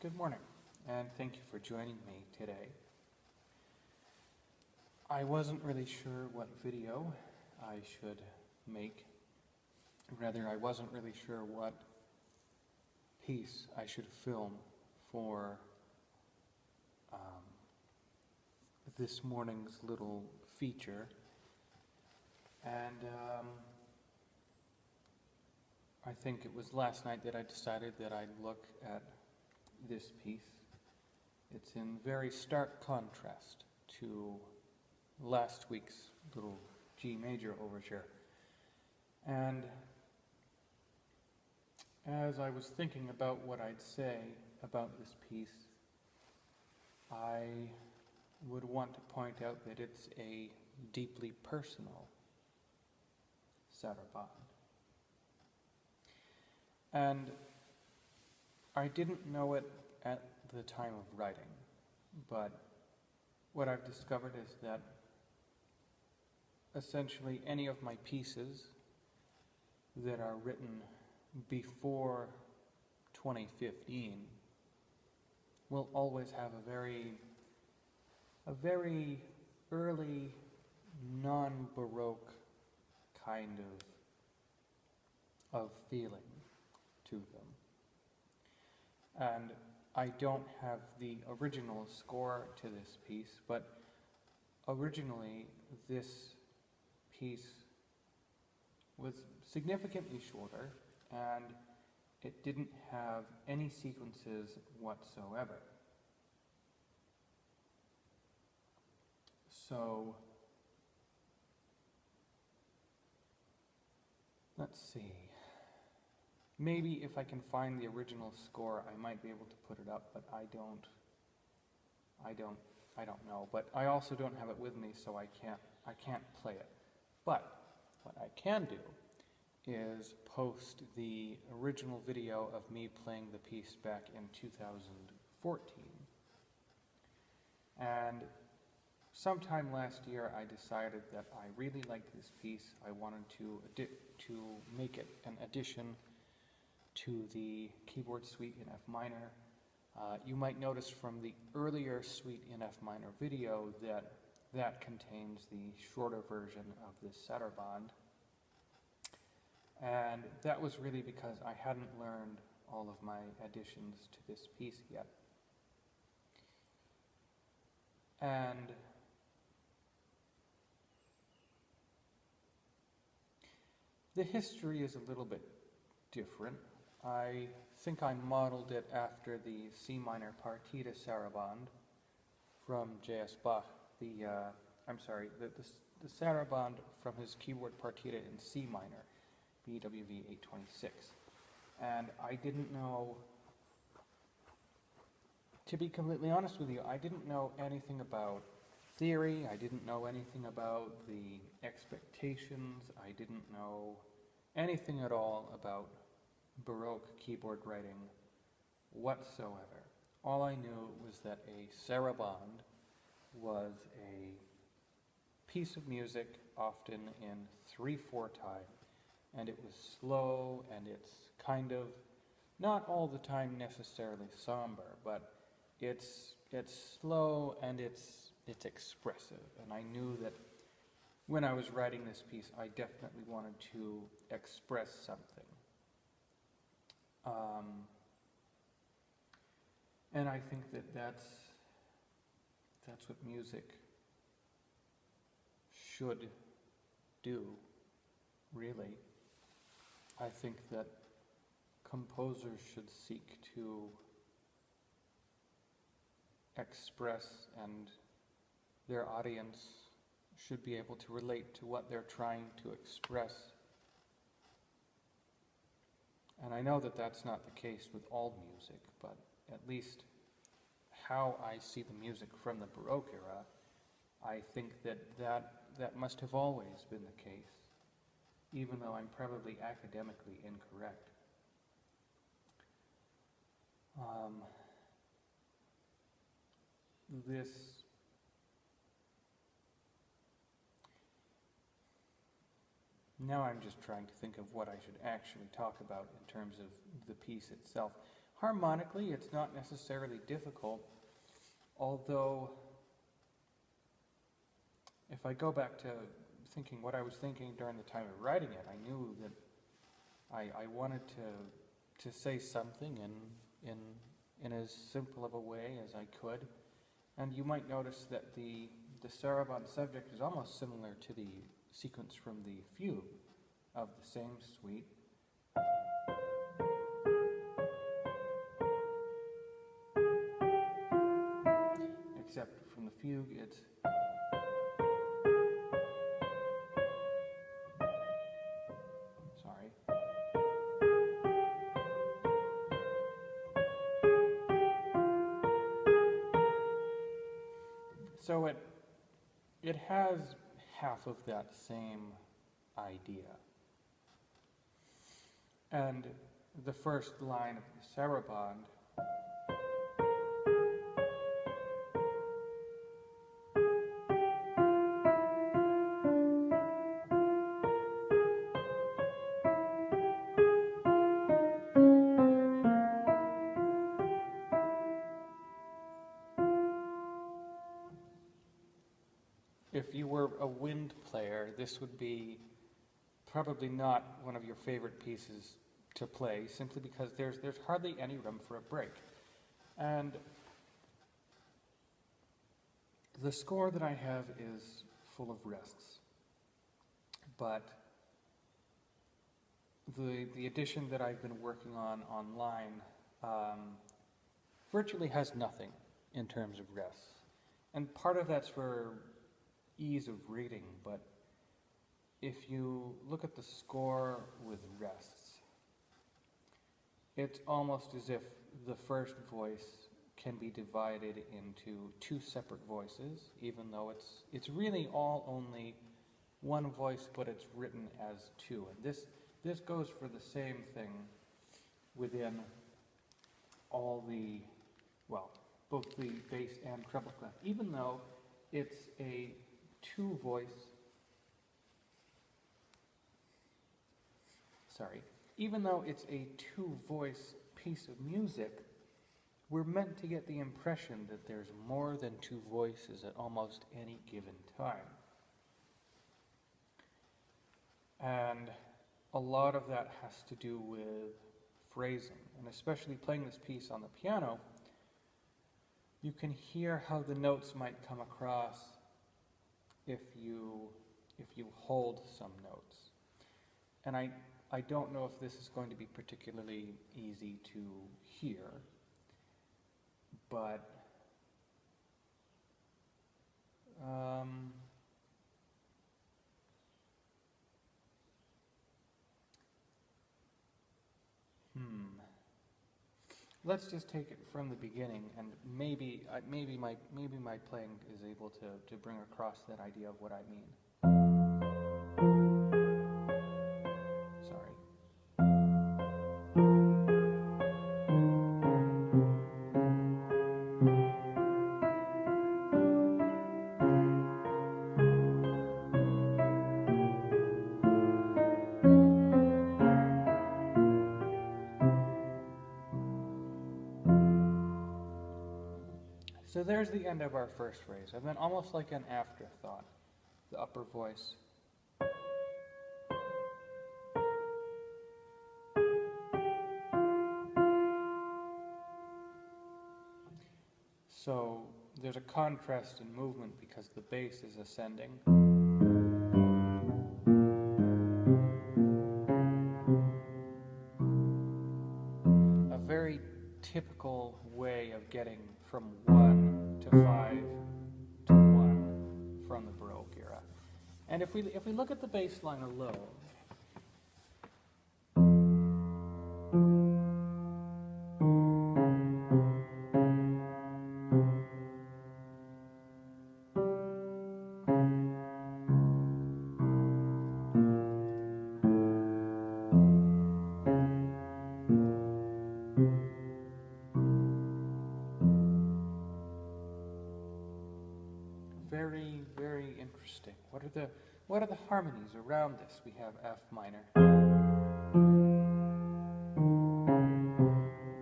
Good morning, and thank you for joining me today. I wasn't really sure what video I should make. Rather, I wasn't really sure what piece I should film for this morning's little feature. And I think it was last night that I decided that I'd look at this piece. It's in very stark contrast to last week's little G major overture. And as I was thinking about what I'd say about this piece, I would want to point out that it's a deeply personal Sarabande. And I didn't know it at the time of writing, but what I've discovered is that essentially any of my pieces that are written before 2015 will always have a very early, non-Baroque kind of feeling to them. And I don't have the original score to this piece, but originally this piece was significantly shorter and it didn't have any sequences whatsoever. So, let's see. Maybe if I can find the original score, I might be able to put it up, but I don't know. But I also don't have it with me, so I can't play it. But what I can do is post the original video of me playing the piece back in 2014. And sometime last year, I decided that I really liked this piece. I wanted to make it an addition to the keyboard suite in F minor. You might notice from the earlier suite in F minor video that contains the shorter version of this Sarabande. And that was really because I hadn't learned all of my additions to this piece yet. And the history is a little bit different. I think I modeled it after the C minor partita Sarabande from J.S. Bach, the Sarabande from his keyboard partita in C minor, BWV 826. And I didn't know, to be completely honest with you, I didn't know anything about theory, I didn't know anything about the expectations, I didn't know anything at all about Baroque keyboard writing whatsoever. All I knew was that a Sarabande was a piece of music, often in 3/4 time, and it was slow, and it's kind of, not all the time necessarily somber, but it's slow and it's expressive. And I knew that when I was writing this piece, I definitely wanted to express something. And I think that that's what music should do, really. I think that composers should seek to express, and their audience should be able to relate to what they're trying to express. And I know that that's not the case with all music, but at least how I see the music from the Baroque era, I think that must have always been the case, even though I'm probably academically incorrect. Now I'm just trying to think of what I should actually talk about in terms of the piece itself. Harmonically, it's not necessarily difficult, although if I go back to thinking what I was thinking during the time of writing it, I knew that I wanted to say something in as simple of a way as I could. And you might notice that the Sarabande subject is almost similar to the sequence from the fugue of the same suite. Except from the fugue, it's sorry. So it has half of that same idea. And the first line of the Sarabande if you were a wind player, this would be probably not one of your favorite pieces to play, simply because there's hardly any room for a break. And the score that I have is full of rests. But the edition that I've been working on online virtually has nothing in terms of rests. And part of that's for ease of reading, but if you look at the score with rests, it's almost as if the first voice can be divided into two separate voices, even though it's really all only one voice, but it's written as two. And this goes for the same thing within all the, well, both the bass and treble clef, even though it's a even though it's a two-voice piece of music, we're meant to get the impression that there's more than two voices at almost any given time. And a lot of that has to do with phrasing, and especially playing this piece on the piano, you can hear how the notes might come across if you hold some notes. And I don't know if this is going to be particularly easy to hear, but let's just take it from the beginning, and maybe my playing is able to bring across that idea of what I mean. Sorry. So there's the end of our first phrase, and then almost like an afterthought, the upper voice. So there's a contrast in movement because the bass is ascending. A very typical way of getting from 1 to 5 to 1 from the Baroque era. And if we look at the bass line alone, what are the harmonies around this? We have F minor,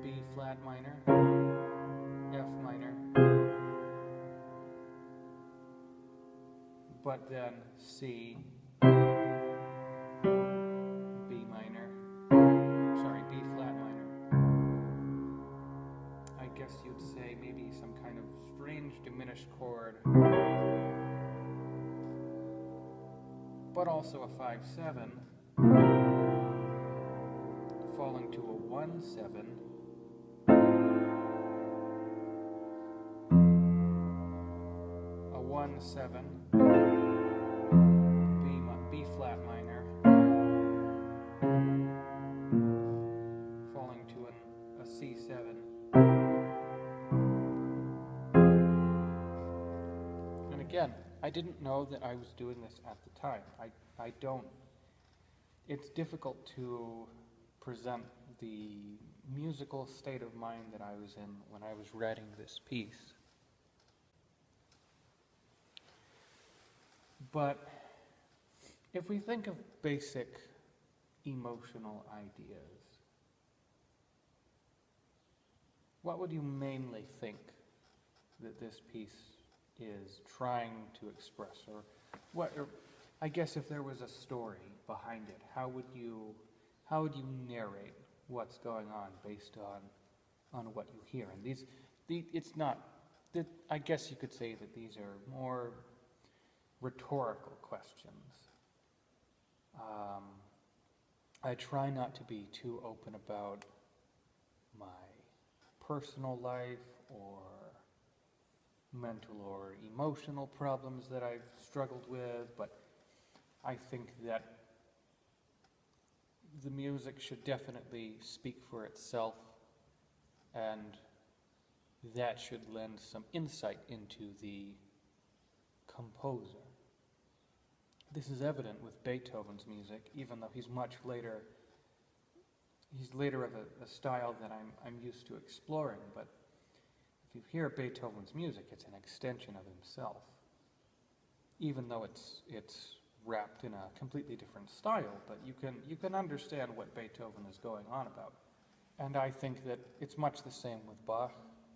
B flat minor, F minor, but then C, B minor, sorry, B flat minor. I guess you'd say maybe some kind of strange diminished chord, but also a 5/7, falling to a 1/7, a 1/7, B flat minor, falling to a C7. And again, I didn't know that I was doing this at the time. I don't. It's difficult to present the musical state of mind that I was in when I was writing this piece. But if we think of basic emotional ideas, what would you mainly think that this piece is trying to express? Or I guess if there was a story behind it, how would you narrate what's going on based on what you hear? And it's not, I guess you could say that these are more rhetorical questions. I try not to be too open about my personal life or mental or emotional problems that I've struggled with, but I think that the music should definitely speak for itself, and that should lend some insight into the composer. This is evident with Beethoven's music, even though he's much later. He's later of a style that I'm used to exploring, but if you hear Beethoven's music, it's an extension of himself, even though it's wrapped in a completely different style. But you can understand what Beethoven is going on about, and I think that it's much the same with Bach.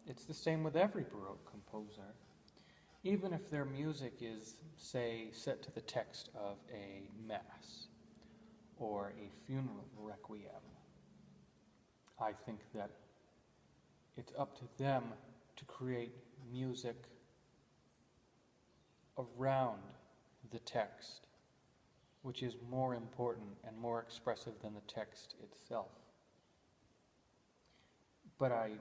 It's the same with every Baroque composer. Even if their music is, say, set to the text of a mass or a funeral requiem, I think that it's up to them to create music around the text, which is more important and more expressive than the text itself. But I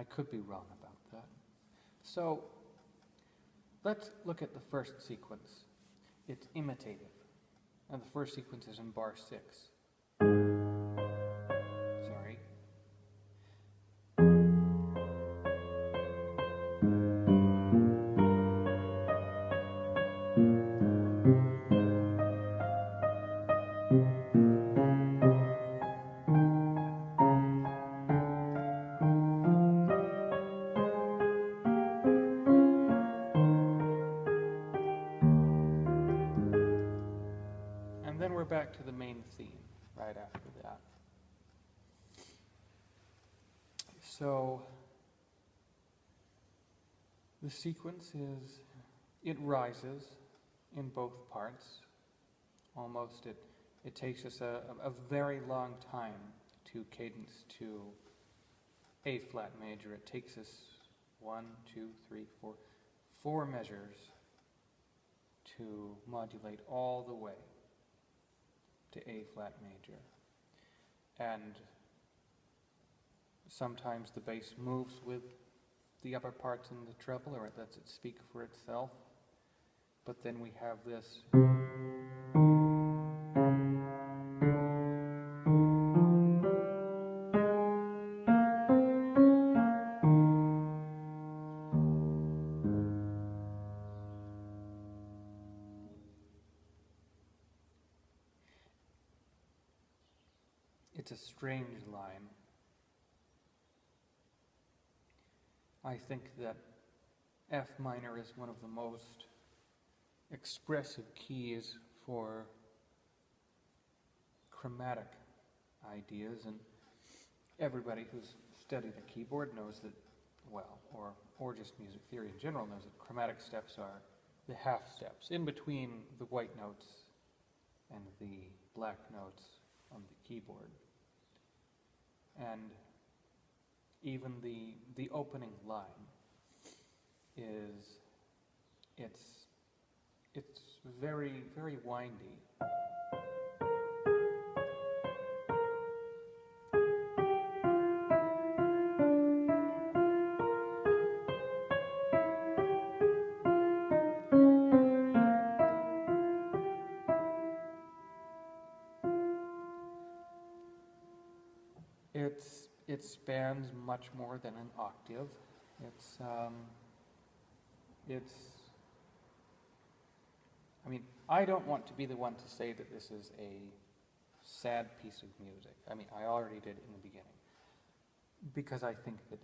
could be wrong about that. So let's look at the first sequence. It's imitative, and the first sequence is in bar 6. Sorry. And then we're back to the main theme right after that. So the sequence is, it rises in both parts. Almost it takes us a very long time to cadence to A flat major. It takes us 1, 2, 3, 4 measures to modulate all the way to A flat major. And sometimes the bass moves with the upper parts in the treble, or it lets it speak for itself. But then we have this. It's a strange line. I think that F minor is one of the most expressive keys for chromatic ideas, and everybody who's studied a keyboard knows that, well, or just music theory in general knows that chromatic steps are the half steps in between the white notes and the black notes on the keyboard. And even the opening line is, it's very, very windy. It spans much more than an octave. I mean, I don't want to be the one to say that this is a sad piece of music. I mean, I already did in the beginning, because I think that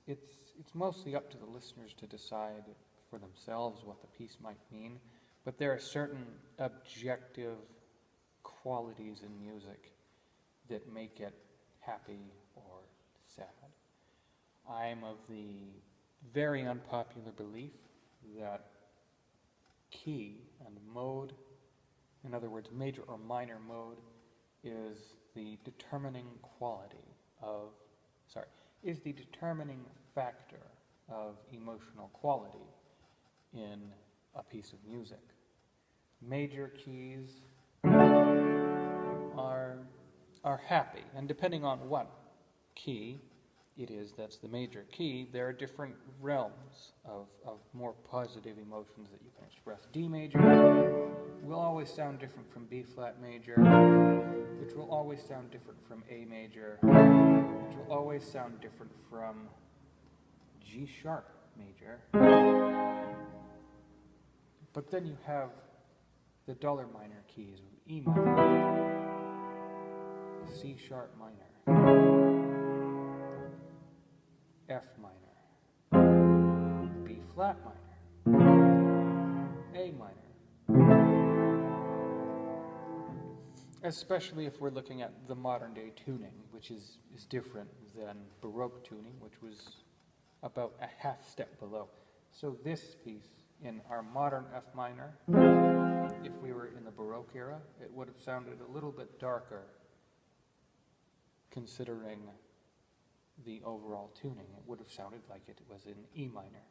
it's mostly up to the listeners to decide for themselves what the piece might mean. But there are certain objective qualities in music that make it happy or sad. I'm of the very unpopular belief that key and mode, in other words, major or minor mode, is the determining factor of emotional quality in a piece of music. Major keys are happy, and depending on what key it is that's the major key, there are different realms of more positive emotions that you can express. D major will always sound different from B flat major, which will always sound different from A major, which will always sound different from G sharp major. But then you have the duller minor keys of E minor, C sharp minor, F minor, B flat minor, A minor. Especially if we're looking at the modern day tuning, which is different than Baroque tuning, which was about a half step below. So this piece in our modern F minor, if we were in the Baroque era, it would have sounded a little bit darker considering the overall tuning. It would have sounded like it was in E minor.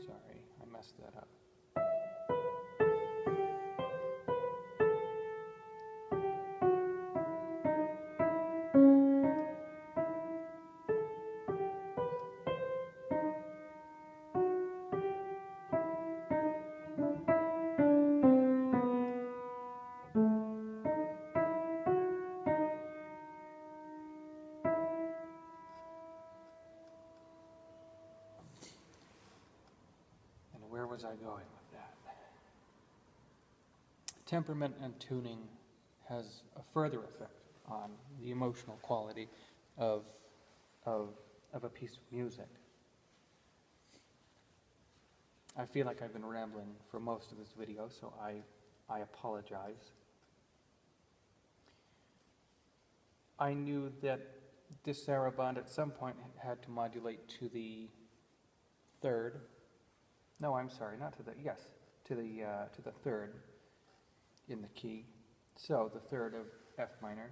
Sorry, I messed that up. Where was I going with that? Temperament and tuning has a further effect on the emotional quality of a piece of music. I feel like I've been rambling for most of this video, so I apologize. I knew that this Sarabande at some point had to modulate to the third. No, I'm sorry, not to the, yes, to the third in the key. So the third of F minor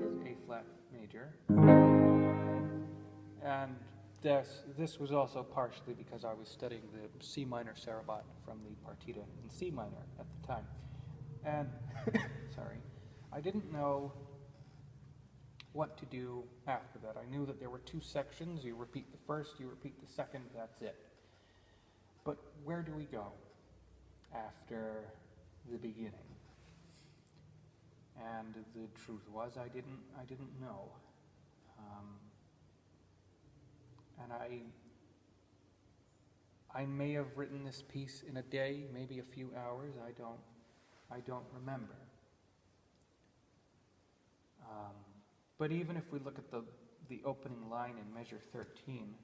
is A flat major. And this was also partially because I was studying the C minor Sarabande from the partita in C minor at the time. And, sorry, I didn't know what to do after that. I knew that there were two sections. You repeat the first, you repeat the second, that's it. But where do we go after the beginning? And the truth was, I didn't know. And I may have written this piece in a day, maybe a few hours. I don't remember. But even if we look at the opening line in measure 13,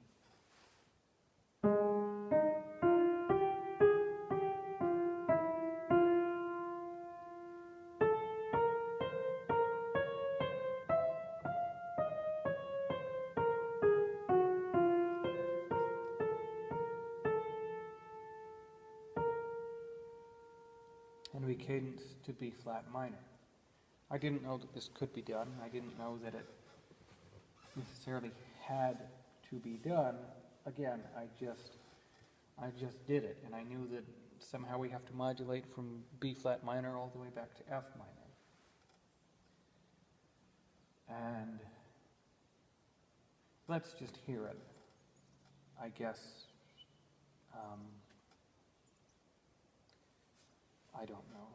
and we cadence to B flat minor. I didn't know that this could be done. I didn't know that it necessarily had to be done. Again, I just did it, and I knew that somehow we have to modulate from B flat minor all the way back to F minor. And let's just hear it, I guess. I don't know.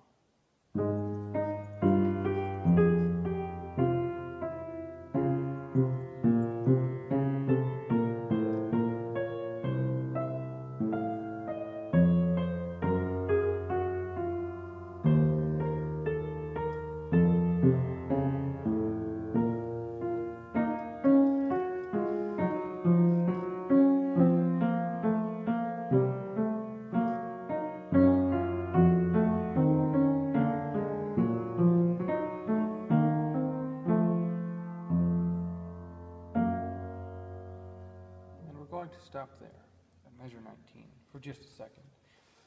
To stop there at measure 19 for just a second,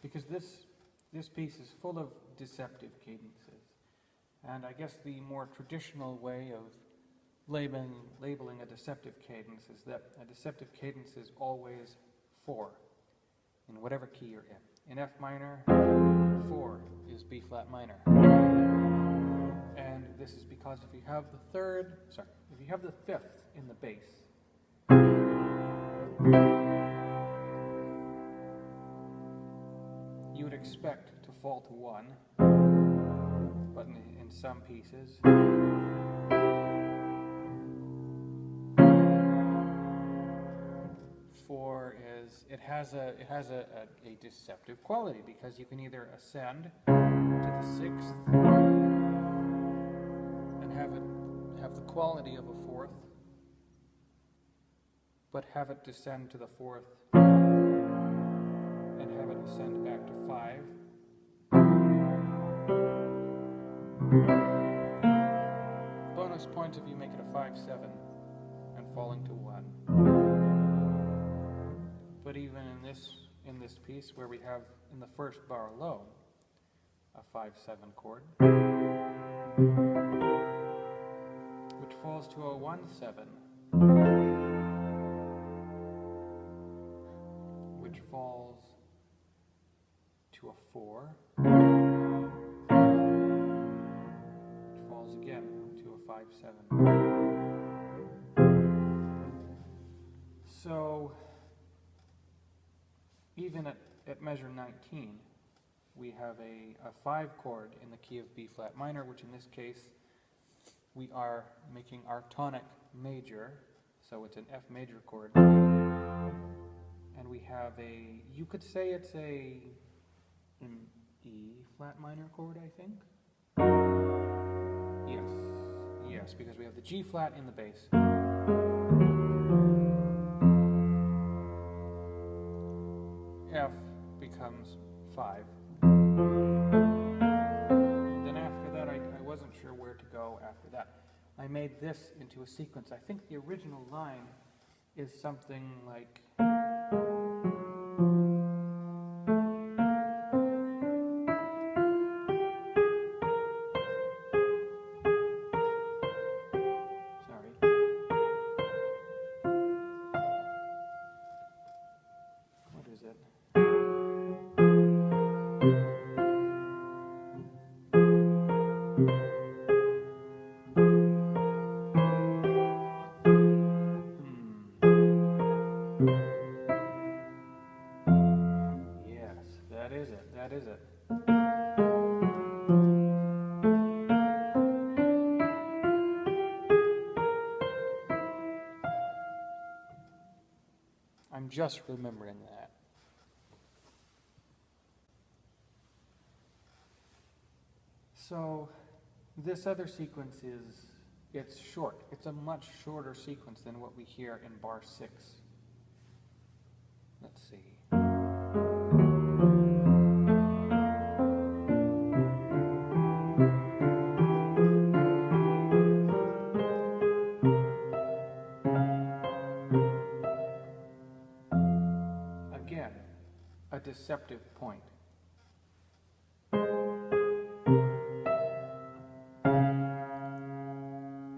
because this piece is full of deceptive cadences, and I guess the more traditional way of labeling a deceptive cadence is that a deceptive cadence is always 4 in whatever key you're in. In F minor, 4 is B flat minor, and this is because if you have the 5th in the bass, you would expect to fall to 1, but in some pieces, 4 has a deceptive quality, because you can either ascend to the 6th and have the quality of a 4th, but have it descend to the 4th and have it ascend back to 5. Bonus points if you make it a 5-7 and falling to 1. But even in this piece, where we have in the first bar alone a 5-7 chord, which falls to a 1-7, which falls to a 4, which falls again to a 5-7. So even at measure 19, we have a 5 chord in the key of B flat minor, which in this case we are making our tonic major, so it's an F major chord. And we have you could say it's an E flat minor chord, I think. Yes, because we have the G flat in the bass. F becomes 5. Then after that, I wasn't sure where to go after that. I made this into a sequence. I think the original line is something like... That is it. I'm just remembering that. So this other sequence it's short. It's a much shorter sequence than what we hear in bar 6. Let's see. Again, a deceptive point.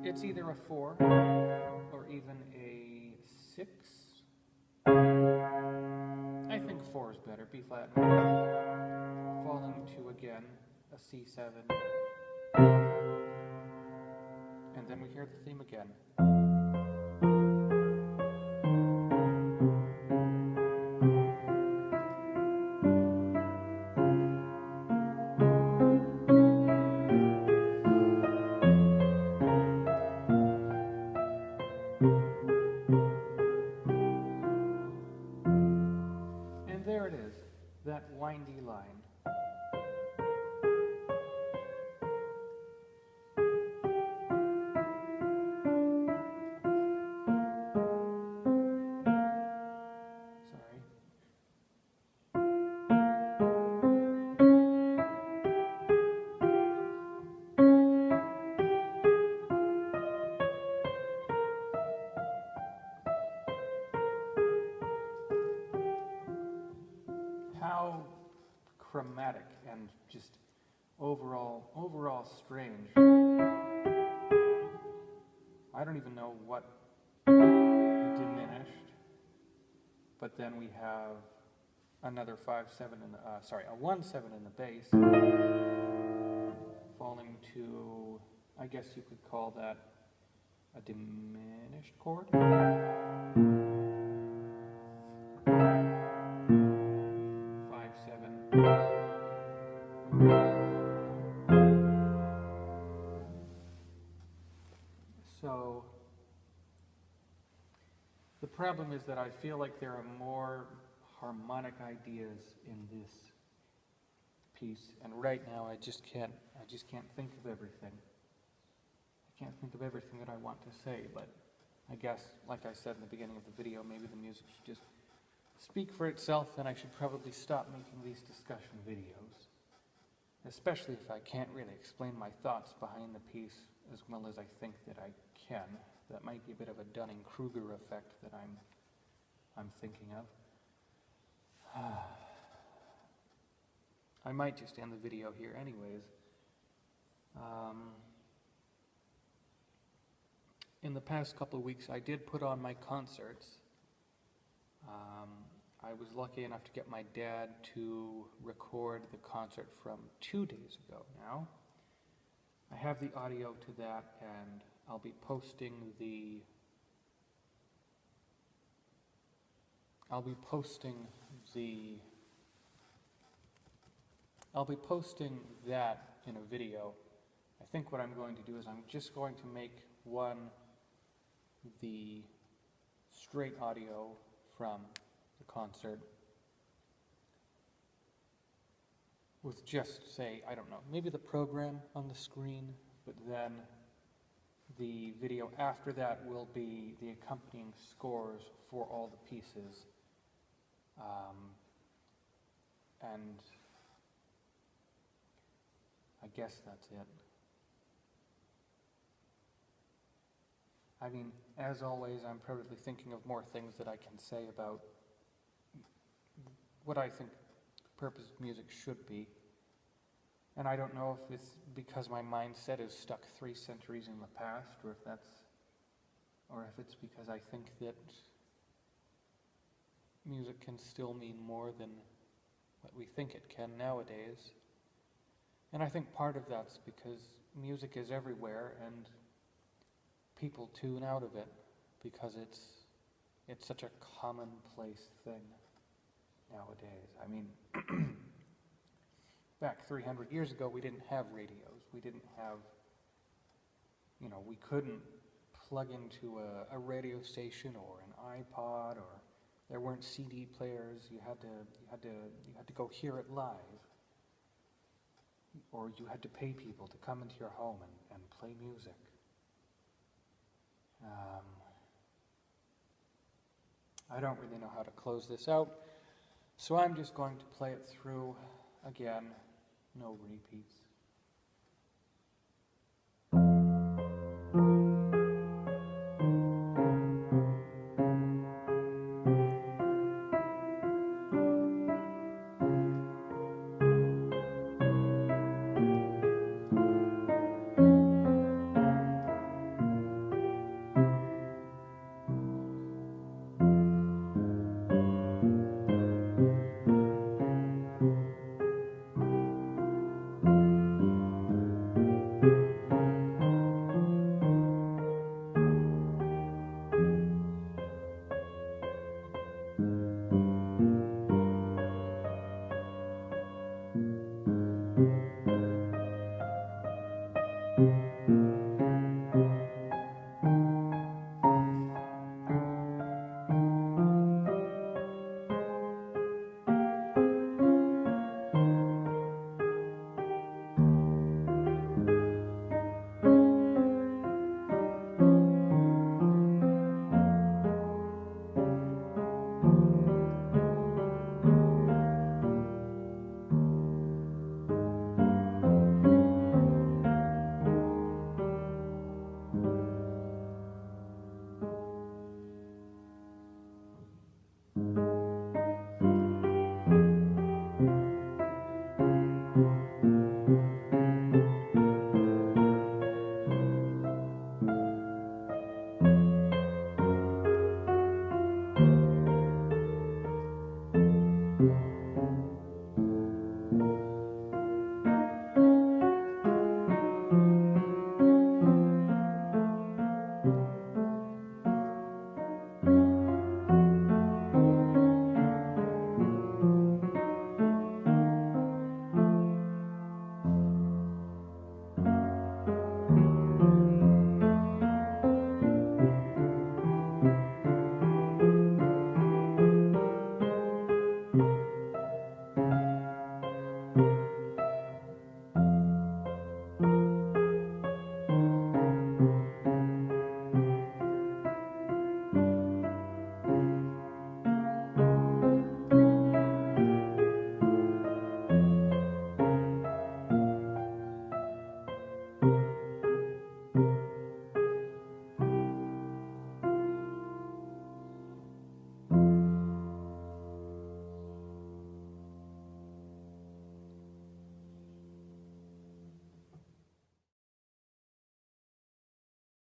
It's either a 4 or even a 6. I think 4 is better. B flat minor. Falling to again a C7. And then we hear the theme again. And there it is, that windy line. How chromatic and just overall strange. I don't even know what diminished, but then we have another 5/7 in the a 1/7 in the bass, falling to, I guess you could call that a diminished chord. 5/7. So the problem is that I feel like there are more harmonic ideas in this piece, and right now I just can't think of everything. I can't think of everything that I want to say, but I guess, like I said in the beginning of the video, maybe the music should just speak for itself, and I should probably stop making these discussion videos, especially if I can't really explain my thoughts behind the piece as well as I think that I can. That might be a bit of a Dunning-Kruger effect that I'm thinking of. I might just end the video here anyways. In the past couple of weeks I did put on my concerts. I was lucky enough to get my dad to record the concert from 2 days ago now. I have the audio to that, and I'll be posting that in a video. I think what I'm going to do is I'm just going to make one the straight audio from the concert with just, say, I don't know, maybe the program on the screen, but then the video after that will be the accompanying scores for all the pieces. And I guess that's it. I mean, as always, I'm probably thinking of more things that I can say about what I think the purpose of music should be. And I don't know if it's because my mindset is stuck 3 centuries in the past, or if it's because I think that music can still mean more than what we think it can nowadays. And I think part of that's because music is everywhere and people tune out of it because it's such a commonplace thing nowadays. I mean, back 300 years ago we didn't have radios. We didn't have, we couldn't plug into a radio station or an iPod, or there weren't CD players. You had to go hear it live. or you had to pay people to come into your home and play music. I don't really know how to close this out, so I'm just going to play it through again, no repeats.